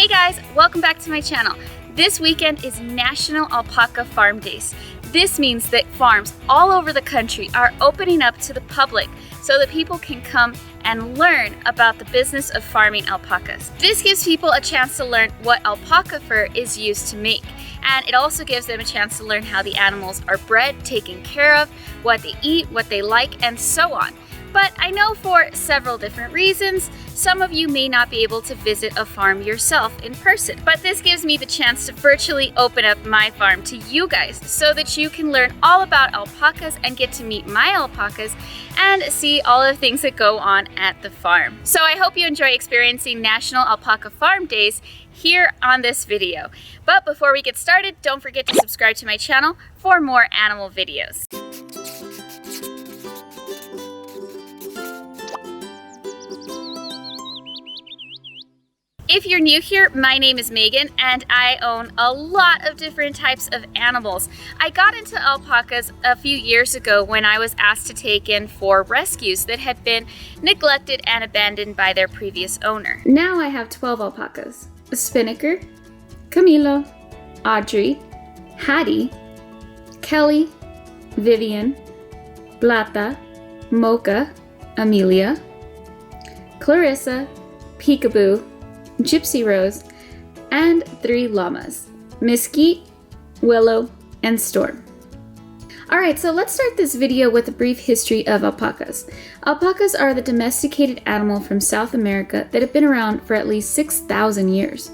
Hey guys, welcome back to my channel. This weekend is National Alpaca Farm Days. This means that farms all over the country are opening up to the public so that people can come and learn about the business of farming alpacas. This gives people a chance to learn what alpaca fur is used to make, and it also gives them a chance to learn how the animals are bred, taken care of, what they eat, what they like, and so on. But I know for several different reasons, some of you may not be able to visit a farm yourself in person. But this gives me the chance to virtually open up my farm to you guys so that you can learn all about alpacas and get to meet my alpacas and see all the things that go on at the farm. So I hope you enjoy experiencing National Alpaca Farm Days here on this video. But before we get started, don't forget to subscribe to my channel for more animal videos. If you're new here, my name is Megan and I own a lot of different types of animals. I got into alpacas a few years ago when I was asked to take in 4 rescues that had been neglected and abandoned by their previous owner. Now I have 12 alpacas: Spinnaker, Camilo, Audrey, Hattie, Kelly, Vivian, Plata, Mocha, Amelia, Clarissa, Peekaboo, Gypsy Rose, and 3 llamas: Mesquite, Willow, and Storm. Alright, so let's start this video with a brief history of alpacas. Alpacas are the domesticated animal from South America that have been around for at least 6,000 years.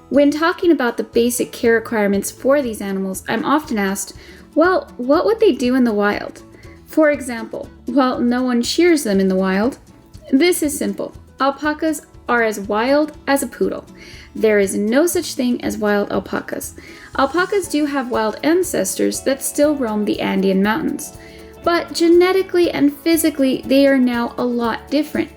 When talking about the basic care requirements for these animals, I'm often asked, well, what would they do in the wild? For example, well, no one shears them in the wild. This is simple. Alpacas are as wild as a poodle. There is no such thing as wild alpacas. Alpacas do have wild ancestors that still roam the Andean mountains, but genetically and physically they are now a lot different.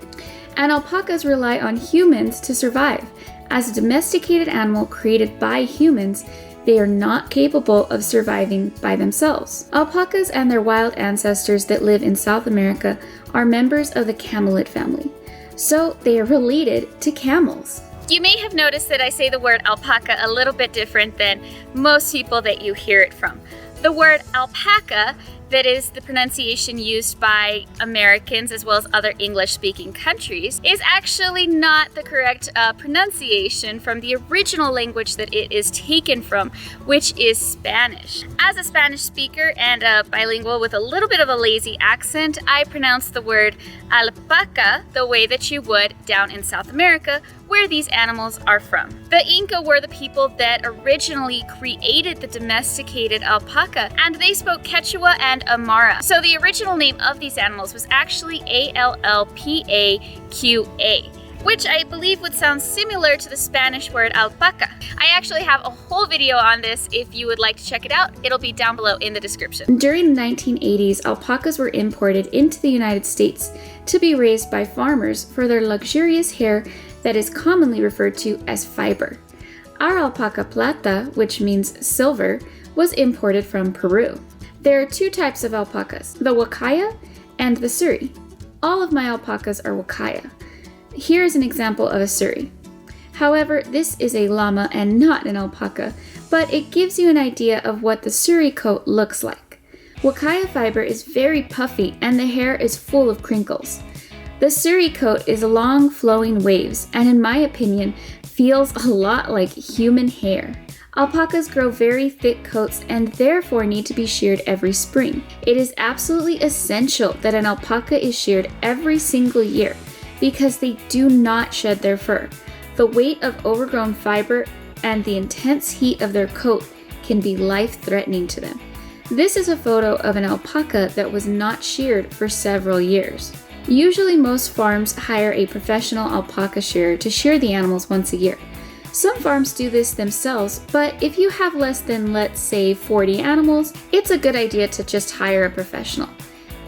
And alpacas rely on humans to survive. As a domesticated animal created by humans, they are not capable of surviving by themselves. Alpacas and their wild ancestors that live in South America are members of the camelid family. So they are related to camels. You may have noticed that I say the word alpaca a little bit different than most people that you hear it from. The word alpaca, that is the pronunciation used by Americans as well as other English-speaking countries, is actually not the correct pronunciation from the original language that it is taken from, which is Spanish. As a Spanish speaker and a bilingual with a little bit of a lazy accent, I pronounce the word alpaca the way that you would down in South America, where these animals are from. The Inca were the people that originally created the domesticated alpaca, and they spoke Quechua and Aymara. So the original name of these animals was actually Alpaqa, which I believe would sound similar to the Spanish word alpaca. I actually have a whole video on this if you would like to check it out. It'll be down below in the description. During the 1980s, alpacas were imported into the United States to be raised by farmers for their luxurious hair that is commonly referred to as fiber. Our alpaca plata, which means silver, was imported from Peru. There are 2 types of alpacas, the Huacaya and the Suri. All of my alpacas are Huacaya. Here is an example of a Suri. However, this is a llama and not an alpaca, but it gives you an idea of what the Suri coat looks like. Huacaya fiber is very puffy and the hair is full of crinkles. The Suri coat is long flowing waves and in my opinion feels a lot like human hair. Alpacas grow very thick coats and therefore need to be sheared every spring. It is absolutely essential that an alpaca is sheared every single year because they do not shed their fur. The weight of overgrown fiber and the intense heat of their coat can be life-threatening to them. This is a photo of an alpaca that was not sheared for several years. Usually most farms hire a professional alpaca shearer to shear the animals once a year. Some farms do this themselves, but if you have less than, let's say, 40 animals, it's a good idea to just hire a professional.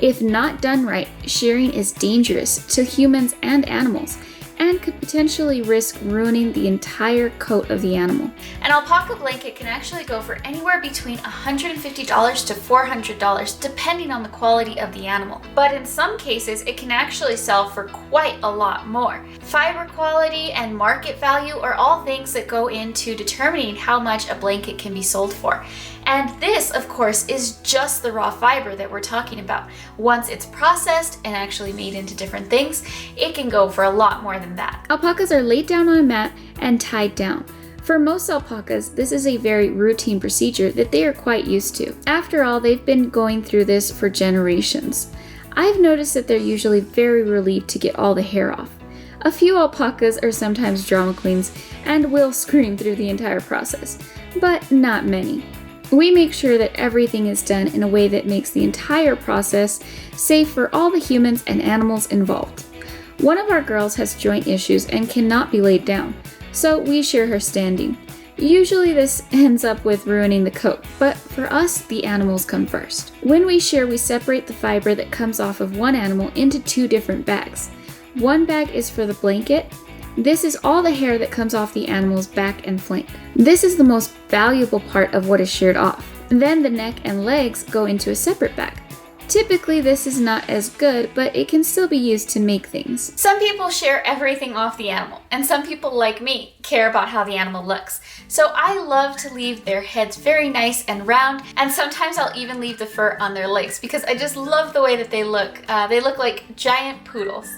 If not done right, shearing is dangerous to humans and animals, and could potentially risk ruining the entire coat of the animal. An alpaca blanket can actually go for anywhere between $150 to $400 depending on the quality of the animal. But in some cases, it can actually sell for quite a lot more. Fiber quality and market value are all things that go into determining how much a blanket can be sold for. And this, of course, is just the raw fiber that we're talking about. Once it's processed and actually made into different things, it can go for a lot more than that. Alpacas are laid down on a mat and tied down. For most alpacas, this is a very routine procedure that they are quite used to. After all, they've been going through this for generations. I've noticed that they're usually very relieved to get all the hair off. A few alpacas are sometimes drama queens and will scream through the entire process, but not many. We make sure that everything is done in a way that makes the entire process safe for all the humans and animals involved. One of our girls has joint issues and cannot be laid down, so we shear her standing. Usually this ends up with ruining the coat, but for us, the animals come first. When we shear, we separate the fiber that comes off of one animal into 2 different bags. One bag is for the blanket. This is all the hair that comes off the animal's back and flank. This is the most valuable part of what is sheared off. Then the neck and legs go into a separate bag. Typically, this is not as good, but it can still be used to make things. Some people shear everything off the animal, and some people, like me, care about how the animal looks. So I love to leave their heads very nice and round, and sometimes I'll even leave the fur on their legs because I just love the way that they look. They look like giant poodles.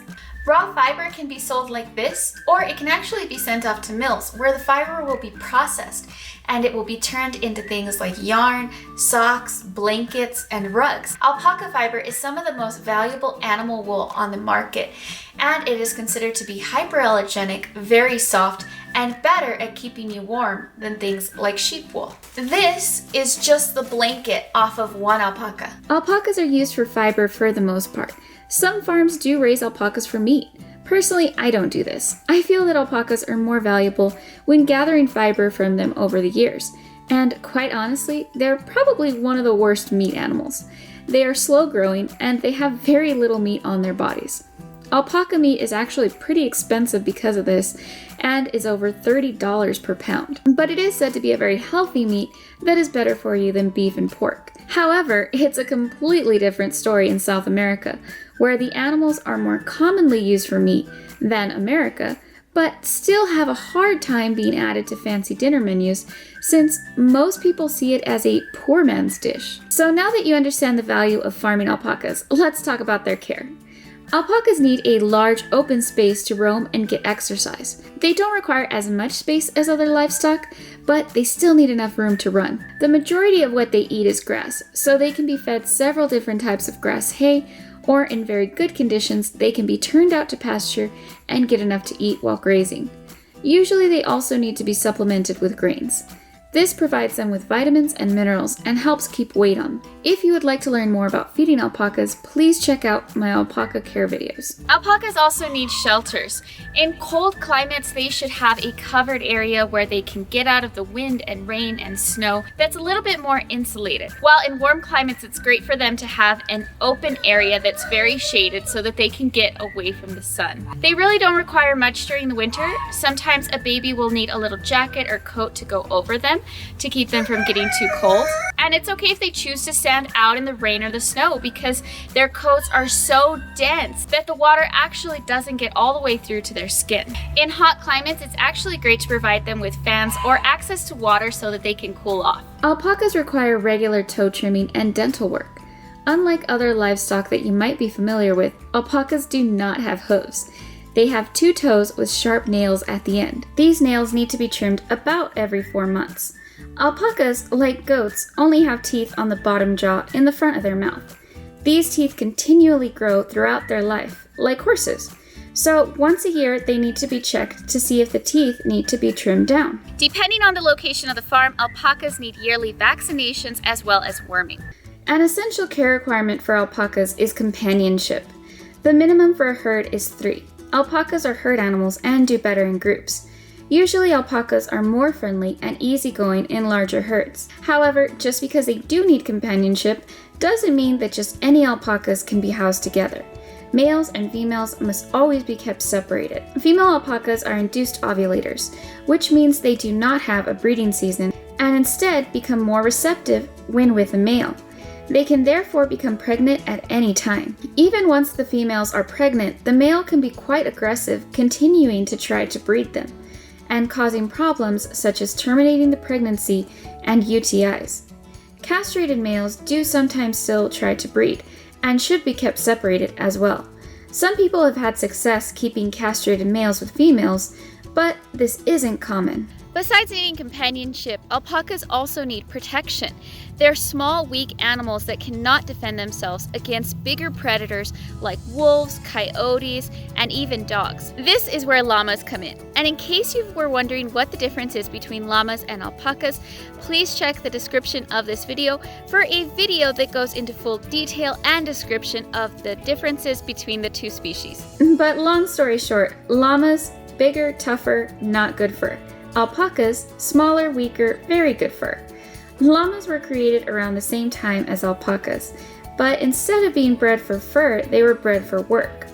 Raw fiber can be sold like this, or it can actually be sent off to mills where the fiber will be processed and it will be turned into things like yarn, socks, blankets, and rugs. Alpaca fiber is some of the most valuable animal wool on the market, and it is considered to be hyperallergenic, very soft, and better at keeping you warm than things like sheep wool. This is just the blanket off of one alpaca. Alpacas are used for fiber for the most part. Some farms do raise alpacas for meat. Personally, I don't do this. I feel that alpacas are more valuable when gathering fiber from them over the years. And quite honestly, they're probably one of the worst meat animals. They are slow growing and they have very little meat on their bodies. Alpaca meat is actually pretty expensive because of this and is over $30 per pound. But it is said to be a very healthy meat that is better for you than beef and pork. However, it's a completely different story in South America, where the animals are more commonly used for meat than America, but still have a hard time being added to fancy dinner menus since most people see it as a poor man's dish. So now that you understand the value of farming alpacas, let's talk about their care. Alpacas need a large open space to roam and get exercise. They don't require as much space as other livestock, but they still need enough room to run. The majority of what they eat is grass, so they can be fed several different types of grass hay, or in very good conditions, they can be turned out to pasture and get enough to eat while grazing. Usually they also need to be supplemented with grains. This provides them with vitamins and minerals and helps keep weight on. If you would like to learn more about feeding alpacas, please check out my alpaca care videos. Alpacas also need shelters. In cold climates, they should have a covered area where they can get out of the wind and rain and snow that's a little bit more insulated. While in warm climates, it's great for them to have an open area that's very shaded so that they can get away from the sun. They really don't require much during the winter. Sometimes a baby will need a little jacket or coat to go over them to keep them from getting too cold. And it's okay if they choose to stand out in the rain or the snow because their coats are so dense that the water actually doesn't get all the way through to their skin. In hot climates, it's actually great to provide them with fans or access to water so that they can cool off. Alpacas require regular toe trimming and dental work. Unlike other livestock that you might be familiar with, alpacas do not have hooves. They have 2 toes with sharp nails at the end. These nails need to be trimmed about every 4 months. Alpacas, like goats, only have teeth on the bottom jaw in the front of their mouth. These teeth continually grow throughout their life, like horses. So once a year, they need to be checked to see if the teeth need to be trimmed down. Depending on the location of the farm, alpacas need yearly vaccinations as well as worming. An essential care requirement for alpacas is companionship. The minimum for a herd is 3. Alpacas are herd animals and do better in groups. Usually alpacas are more friendly and easygoing in larger herds. However, just because they do need companionship doesn't mean that just any alpacas can be housed together. Males and females must always be kept separated. Female alpacas are induced ovulators, which means they do not have a breeding season and instead become more receptive when with a male. They can therefore become pregnant at any time. Even once the females are pregnant, the male can be quite aggressive, continuing to try to breed them, and causing problems such as terminating the pregnancy and UTIs. Castrated males do sometimes still try to breed, and should be kept separated as well. Some people have had success keeping castrated males with females, but this isn't common. Besides needing companionship, alpacas also need protection. They're small, weak animals that cannot defend themselves against bigger predators like wolves, coyotes, and even dogs. This is where llamas come in. And in case you were wondering what the difference is between llamas and alpacas, please check the description of this video for a video that goes into full detail and description of the differences between the two species. But long story short, llamas, bigger, tougher, not good fur. Alpacas, smaller, weaker, very good fur. Llamas were created around the same time as alpacas, but instead of being bred for fur, they were bred for work.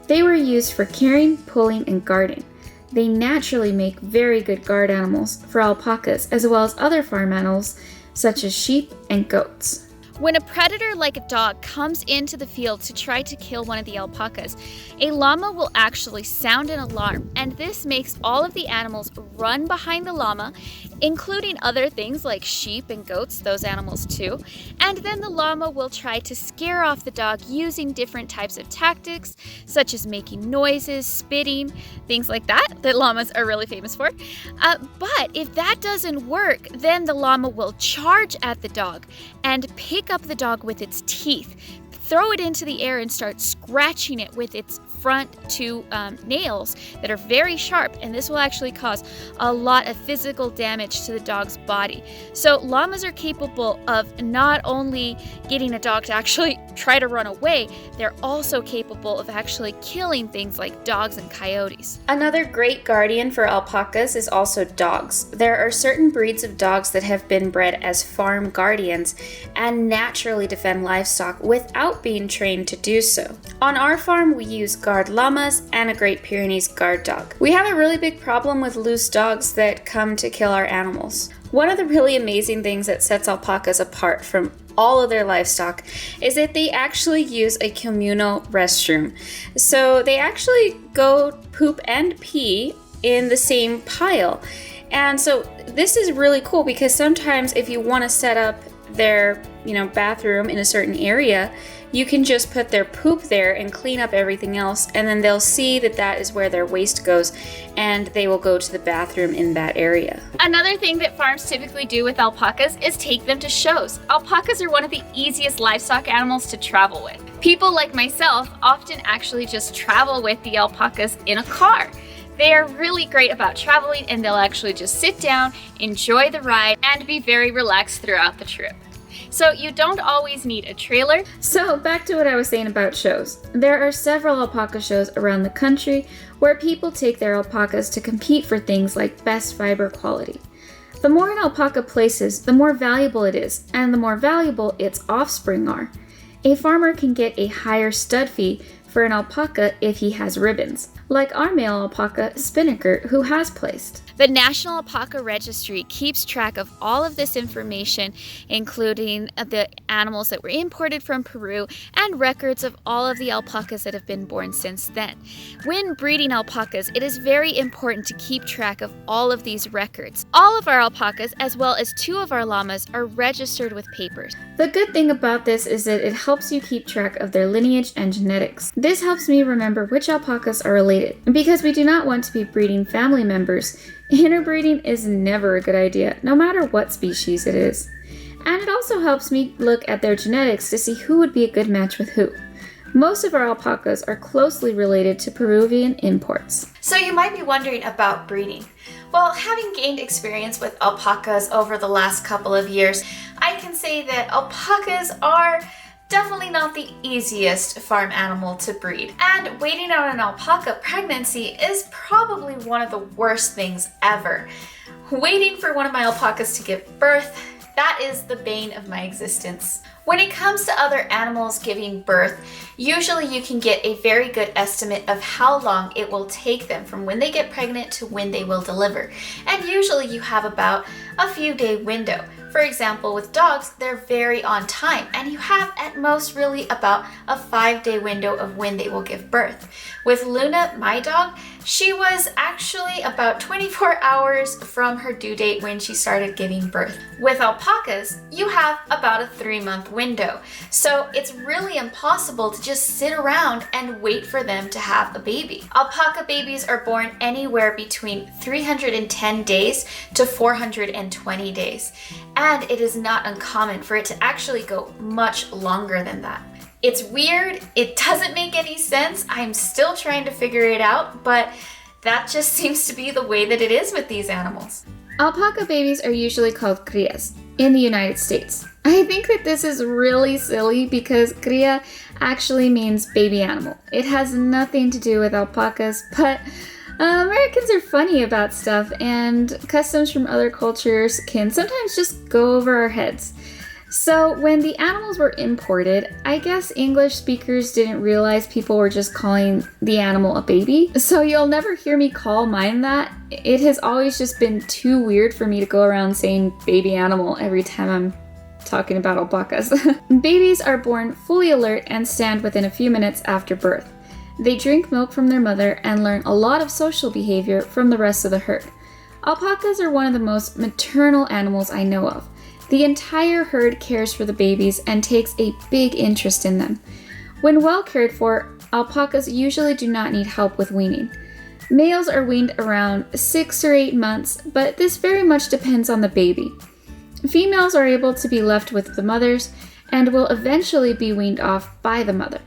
They were used for carrying, pulling, and guarding. They naturally make very good guard animals for alpacas, as well as other farm animals such as sheep and goats. When a predator like a dog comes into the field to try to kill one of the alpacas, a llama will actually sound an alarm, and this makes all of the animals run behind the llama, including other things like sheep and goats, those animals too, and then the llama will try to scare off the dog using different types of tactics, such as making noises, spitting, things like that llamas are really famous for. But if that doesn't work, then the llama will charge at the dog and pick up the dog with its teeth, throw it into the air and start scratching it with its front two nails that are very sharp, and this will actually cause a lot of physical damage to the dog's body. So llamas are capable of not only getting a dog to actually try to run away, they're also capable of actually killing things like dogs and coyotes. Another great guardian for alpacas is also dogs. There are certain breeds of dogs that have been bred as farm guardians and naturally defend livestock without being trained to do so. On our farm, we use guard llamas and a Great Pyrenees guard dog. We have a really big problem with loose dogs that come to kill our animals. One of the really amazing things that sets alpacas apart from all of their livestock is that they actually use a communal restroom. So they actually go poop and pee in the same pile. And so this is really cool because sometimes if you want to set up their, bathroom in a certain area, you can just put their poop there and clean up everything else, and then they'll see that that is where their waste goes, and they will go to the bathroom in that area. Another thing that farms typically do with alpacas is take them to shows. Alpacas are one of the easiest livestock animals to travel with. People like myself often actually just travel with the alpacas in a car. They are really great about traveling, and they'll actually just sit down, enjoy the ride, and be very relaxed throughout the trip. So you don't always need a trailer. So back to what I was saying about shows. There are several alpaca shows around the country where people take their alpacas to compete for things like best fiber quality. The more an alpaca places, the more valuable it is, and the more valuable its offspring are. A farmer can get a higher stud fee for an alpaca if he has ribbons, like our male alpaca, Spinnaker, who has placed. The National Alpaca Registry keeps track of all of this information, including the animals that were imported from Peru and records of all of the alpacas that have been born since then. When breeding alpacas, it is very important to keep track of all of these records. All of our alpacas, as well as 2 of our llamas, are registered with papers. The good thing about this is that it helps you keep track of their lineage and genetics. This helps me remember which alpacas are related. Because we do not want to be breeding family members, interbreeding is never a good idea, no matter what species it is. And it also helps me look at their genetics to see who would be a good match with who. Most of our alpacas are closely related to Peruvian imports. So you might be wondering about breeding. Well, having gained experience with alpacas over the last couple of years, I can say that alpacas are definitely not the easiest farm animal to breed. And waiting on an alpaca pregnancy is probably one of the worst things ever. Waiting for one of my alpacas to give birth That is the bane of my existence. When it comes to other animals giving birth, usually you can get a very good estimate of how long it will take them from when they get pregnant to when they will deliver. And usually you have about a few day window. For example, with dogs, they're very on time, and you have at most really about a 5-day window of when they will give birth. With Luna, my dog, she was actually about 24 hours from her due date when she started giving birth. With alpacas, you have about a 3-month window. So it's really impossible to just sit around and wait for them to have a baby. Alpaca babies are born anywhere between 310 days to 420 days. And it is not uncommon for it to actually go much longer than that. It's weird, it doesn't make any sense, I'm still trying to figure it out, but that just seems to be the way that it is with these animals. Alpaca babies are usually called crías in the United States. I think that this is really silly because cría actually means baby animal. It has nothing to do with alpacas, but Americans are funny about stuff, and customs from other cultures can sometimes just go over our heads. So when the animals were imported, I guess English speakers didn't realize people were just calling the animal a baby. So you'll never hear me call mine that. It has always just been too weird for me to go around saying baby animal every time I'm talking about alpacas. Babies are born fully alert and stand within a few minutes after birth. They drink milk from their mother and learn a lot of social behavior from the rest of the herd. Alpacas are one of the most maternal animals I know of. The entire herd cares for the babies and takes a big interest in them. When well cared for, alpacas usually do not need help with weaning. Males are weaned around 6 or 8 months, but this very much depends on the baby. Females are able to be left with the mothers and will eventually be weaned off by the mother.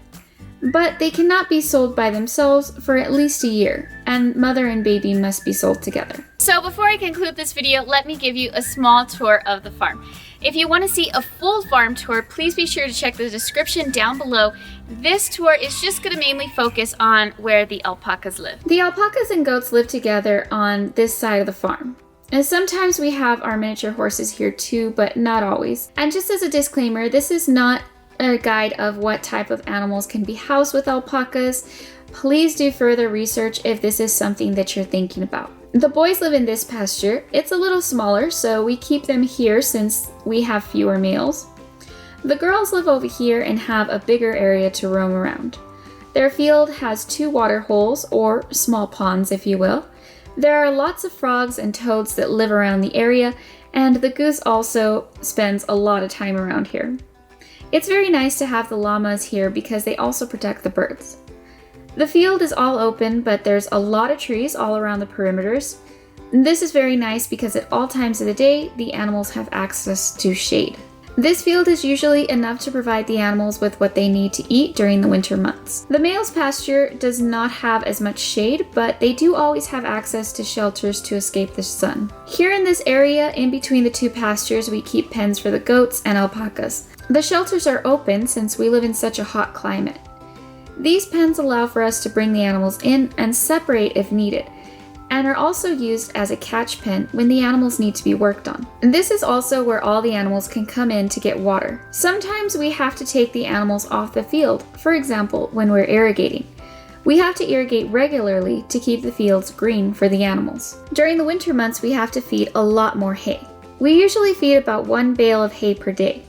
But they cannot be sold by themselves for at least a year, and mother and baby must be sold together. So before I conclude this video, let me give you a small tour of the farm. If you want to see a full farm tour, please be sure to check the description down below. This tour is just going to mainly focus on where the alpacas live. The alpacas and goats live together on this side of the farm. And sometimes we have our miniature horses here too, but not always. And just as a disclaimer, this is not a guide of what type of animals can be housed with alpacas. Please do further research if this is something that you're thinking about. The boys live in this pasture. It's a little smaller, so we keep them here since we have fewer males. The girls live over here and have a bigger area to roam around. Their field has 2 water holes, or small ponds if you will. There are lots of frogs and toads that live around the area, and the goose also spends a lot of time around here. It's very nice to have the llamas here because they also protect the birds. The field is all open, but there's a lot of trees all around the perimeters. This is very nice because at all times of the day, the animals have access to shade. This field is usually enough to provide the animals with what they need to eat during the winter months. The male's pasture does not have as much shade, but they do always have access to shelters to escape the sun. Here in this area, in between the 2 pastures, we keep pens for the goats and alpacas. The shelters are open since we live in such a hot climate. These pens allow for us to bring the animals in and separate if needed, and are also used as a catch pen when the animals need to be worked on. And this is also where all the animals can come in to get water. Sometimes we have to take the animals off the field, for example, when we're irrigating. We have to irrigate regularly to keep the fields green for the animals. During the winter months, we have to feed a lot more hay. We usually feed about 1 bale of hay per day.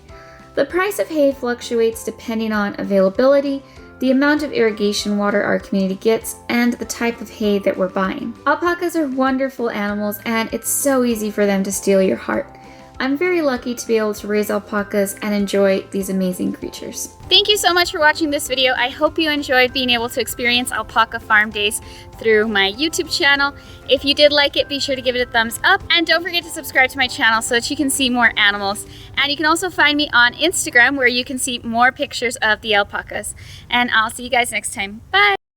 The price of hay fluctuates depending on availability, the amount of irrigation water our community gets, and the type of hay that we're buying. Alpacas are wonderful animals, and it's so easy for them to steal your heart. I'm very lucky to be able to raise alpacas and enjoy these amazing creatures. Thank you so much for watching this video. I hope you enjoyed being able to experience alpaca farm days through my YouTube channel. If you did like it, be sure to give it a thumbs up, and don't forget to subscribe to my channel so that you can see more animals. And you can also find me on Instagram where you can see more pictures of the alpacas. And I'll see you guys next time. Bye!